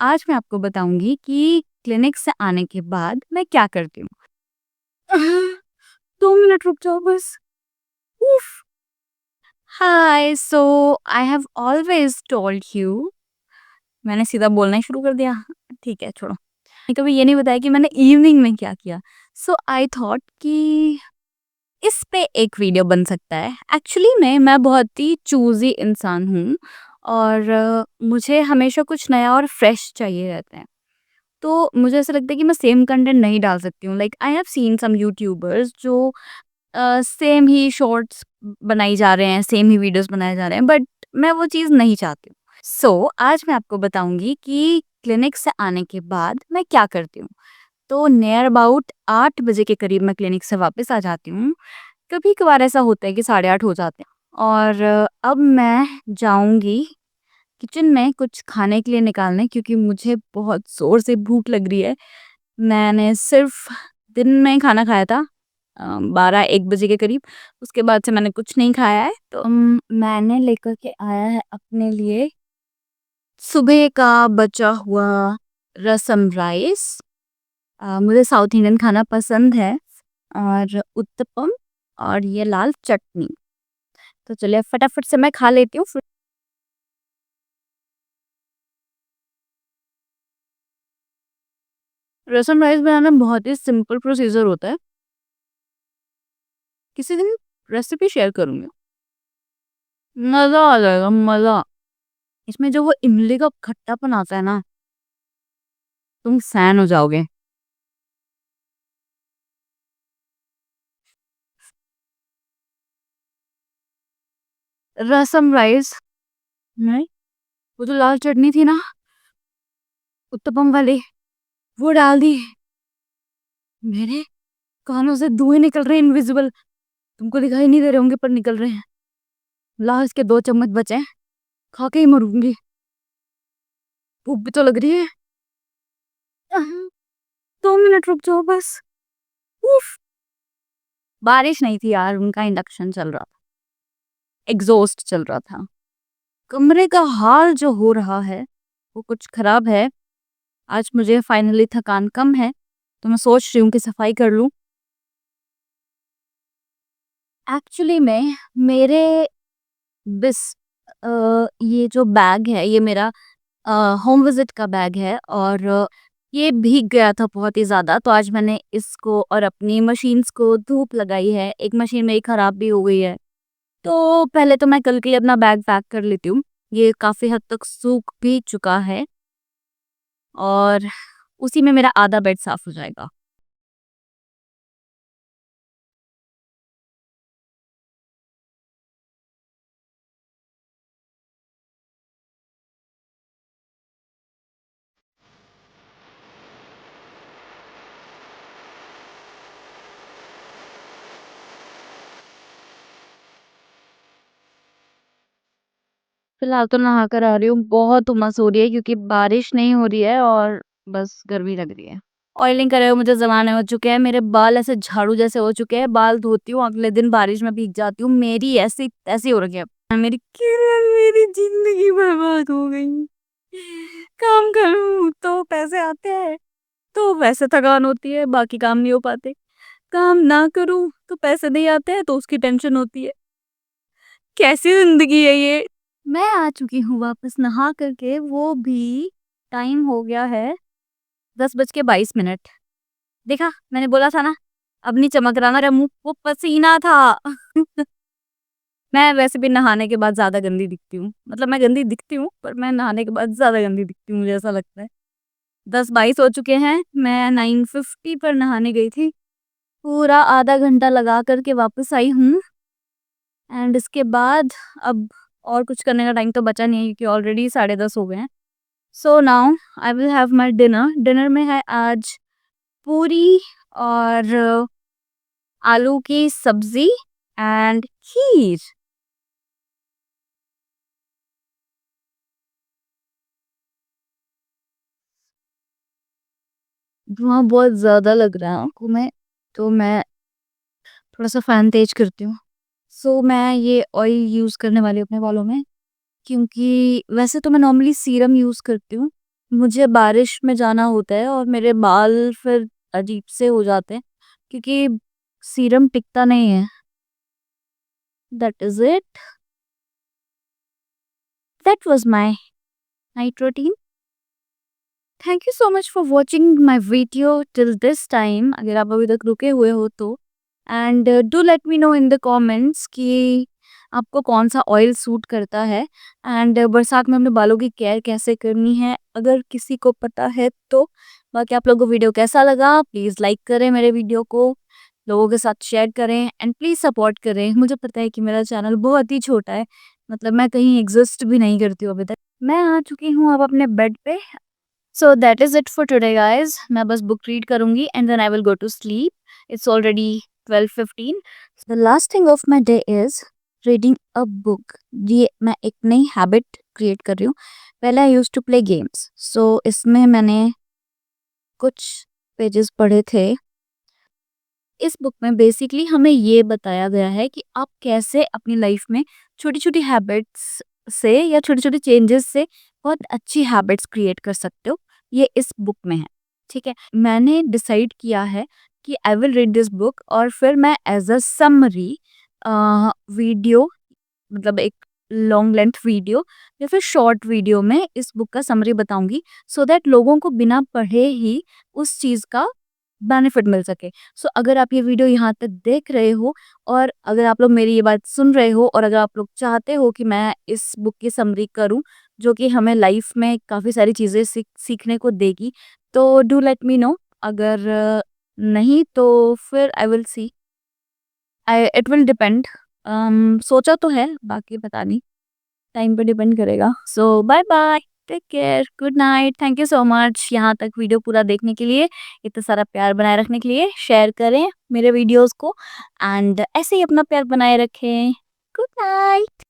आज मैं आपको बताऊँगी कि क्लिनिक से आने के बाद मैं क्या करती हूँ। 2 मिनट रुक जाओ बस। उफ़! Hi, I have always told you. मैंने सीधा बोलना ही शुरू कर दिया। ठीक है, छोड़ो। कभी ये नहीं बताया कि मैंने इवनिंग में क्या किया। आई थॉट कि इस पे एक वीडियो बन सकता है। एक्चुअली मैं बहुत ही चूज़ी इंसान हूँ और मुझे हमेशा कुछ नया और फ्रेश चाहिए रहता है। तो मुझे ऐसा लगता है कि मैं सेम कंटेंट नहीं डाल सकती हूँ। Like I have seen some YouTubers जो सेम ही शॉर्ट्स बनाई जा रहे हैं, सेम ही वीडियोस बनाए जा रहे हैं, बट मैं वो चीज़ नहीं चाहती हूँ। आज मैं आपको बताऊंगी कि क्लिनिक से आने के बाद मैं क्या करती हूँ। तो नियर अबाउट 8 बजे के करीब मैं क्लिनिक से वापस आ जाती हूँ। कभी कभार ऐसा होता है कि 8:30 हो जाते हैं और अब मैं जाऊंगी किचन में कुछ खाने के लिए निकालने, क्योंकि मुझे बहुत ज़ोर से भूख लग रही है। मैंने सिर्फ़ दिन में खाना खाया था 12-1 बजे के करीब, उसके बाद से मैंने कुछ नहीं खाया है। तो मैंने लेकर के आया है अपने लिए सुबह का बचा हुआ रसम राइस। मुझे साउथ इंडियन खाना पसंद है, और उत्तपम और ये लाल चटनी। तो चलिए फटाफट से मैं खा लेती हूँ। रसम राइस बनाना बहुत ही सिंपल प्रोसीजर होता है। किसी दिन रेसिपी शेयर करूँगी। मज़ा आ जाएगा, मज़ा। इसमें जो वो इमली का खट्टापन आता है ना, तुम फ़ैन हो जाओगे। रसम राइस में वो जो लाल चटनी थी ना, उत्तपम वाली, वो डाल दी। मेरे कानों से धुएँ निकल रहे हैं इनविजिबल। तुमको दिखाई नहीं दे रहे होंगे पर निकल रहे हैं। लाओ इसके 2 चम्मच बचे हैं, खा के ही मरूँगी। भूख भी तो लग रही है। 2 मिनट रुक जाओ बस। उफ़! बारिश नहीं थी यार, उनका इंडक्शन चल रहा था, एग्ज़ॉस्ट चल रहा था। कमरे का हाल जो हो रहा है, वो कुछ खराब है। आज मुझे फाइनली थकान कम है, तो मैं सोच रही हूँ कि सफाई कर लूँ। एक्चुअली में मेरे बिस ये जो बैग है, ये मेरा होम विज़िट का बैग है, और ये भीग गया था बहुत ही ज़्यादा, तो आज मैंने इसको और अपनी मशीन्स को धूप लगाई है। एक मशीन मेरी खराब भी हो गई है। तो पहले तो मैं कल के लिए अपना बैग पैक कर लेती हूँ। ये काफ़ी हद तक सूख भी चुका है, और उसी में मेरा आधा बेड साफ़ हो जाएगा। फिलहाल तो नहा कर आ रही हूँ, बहुत उमस हो रही है क्योंकि बारिश नहीं हो रही है और बस गर्मी लग रही है। ऑयलिंग करे हुए मुझे ज़माने हो चुके हैं, मेरे बाल ऐसे झाड़ू जैसे हो चुके हैं, बाल धोती हूँ, अगले दिन बारिश में भीग जाती हूँ, मेरी ऐसी हो रखी है। मेरी ज़िंदगी बर्बाद हो गई। काम करूँ तो पैसे आते हैं, तो वैसे थकान होती है, बाकी काम नहीं हो पाते। काम ना करूँ तो पैसे नहीं आते हैं, तो उसकी टेंशन होती है। कैसी ज़िंदगी है ये? मैं आ चुकी हूँ वापस नहा कर के, वो भी टाइम हो गया है 10:22। देखा? मैंने बोला था ना, अब नहीं चमक रहा मेरा मुँह, वो पसीना था। मैं वैसे भी नहाने के बाद ज़्यादा गंदी दिखती हूँ। मतलब मैं गंदी दिखती हूँ, पर मैं नहाने के बाद ज़्यादा गंदी दिखती हूँ, मुझे ऐसा लगता है। 10:22 हो चुके हैं, मैं 9:50 पर नहाने गई थी। पूरा आधा घंटा लगा कर के वापस आई हूँ, एंड इसके बाद अब और कुछ करने का टाइम तो बचा नहीं है क्योंकि ऑलरेडी 10:30 हो गए हैं। So now I will have my dinner. Dinner में है आज पूरी और आलू की सब्जी एंड खीर। धुआं बहुत ज्यादा लग रहा है आंखों में, तो मैं थोड़ा सा फैन तेज करती हूँ। मैं ये ऑयल यूज करने वाली हूँ अपने बालों में, क्योंकि वैसे तो मैं नॉर्मली सीरम यूज करती हूँ, मुझे बारिश में जाना होता है और मेरे बाल फिर अजीब से हो जाते हैं क्योंकि सीरम टिकता नहीं है। That is it. That was my night routine. Thank you so much for watching my video till this time, अगर आप अभी तक रुके हुए हो तो। And do let me know in the comments कि आपको कौन सा ऑयल सूट करता है एंड बरसात में अपने बालों की केयर कैसे करनी है, अगर किसी को पता है तो। बाकी आप लोगों को वीडियो कैसा लगा, प्लीज़ लाइक करें मेरे वीडियो को, लोगों के साथ शेयर करें एंड प्लीज़ सपोर्ट करें। मुझे पता है कि मेरा चैनल बहुत ही छोटा है, मतलब मैं कहीं एग्जिस्ट भी नहीं करती हूँ अभी तक। मैं आ चुकी हूँ अब अपने बेड पे। So that is it for today guys. मैं बस बुक रीड करूंगी and then I will go to sleep. It's already 12:15. The last thing of my day is reading a book. ये मैं एक नई हैबिट क्रिएट कर रही हूँ। पहले I used to play games, so इसमें मैंने कुछ पेजेस पढ़े थे। इस बुक में बेसिकली हमें ये बताया गया है कि आप कैसे अपनी लाइफ में छोटी छोटी हैबिट्स से या छोटे छोटे चेंजेस से बहुत अच्छी हैबिट्स क्रिएट कर सकते हो। ये इस बुक में है। ठीक है, मैंने डिसाइड किया है कि I will read this book और फिर मैं एज अ समरी वीडियो, मतलब एक लॉन्ग लेंथ वीडियो या फिर शॉर्ट वीडियो में इस बुक का समरी बताऊंगी, सो दैट लोगों को बिना पढ़े ही उस चीज़ का बेनिफिट मिल सके। सो अगर आप ये वीडियो यहाँ तक देख रहे हो और अगर आप लोग मेरी ये बात सुन रहे हो और अगर आप लोग चाहते हो कि मैं इस बुक की समरी करूँ जो कि हमें लाइफ में काफ़ी सारी चीज़ें सीखने को देगी, तो डू लेट मी नो। अगर नहीं तो फिर I will see, I it will depend. सोचा तो है, बाकी पता नहीं, टाइम पे डिपेंड करेगा। So bye bye, take care, good night, thank you so much यहाँ तक वीडियो पूरा देखने के लिए, इतना सारा प्यार बनाए रखने के लिए। शेयर करें मेरे वीडियोस को एंड ऐसे ही अपना प्यार बनाए रखें। Good night.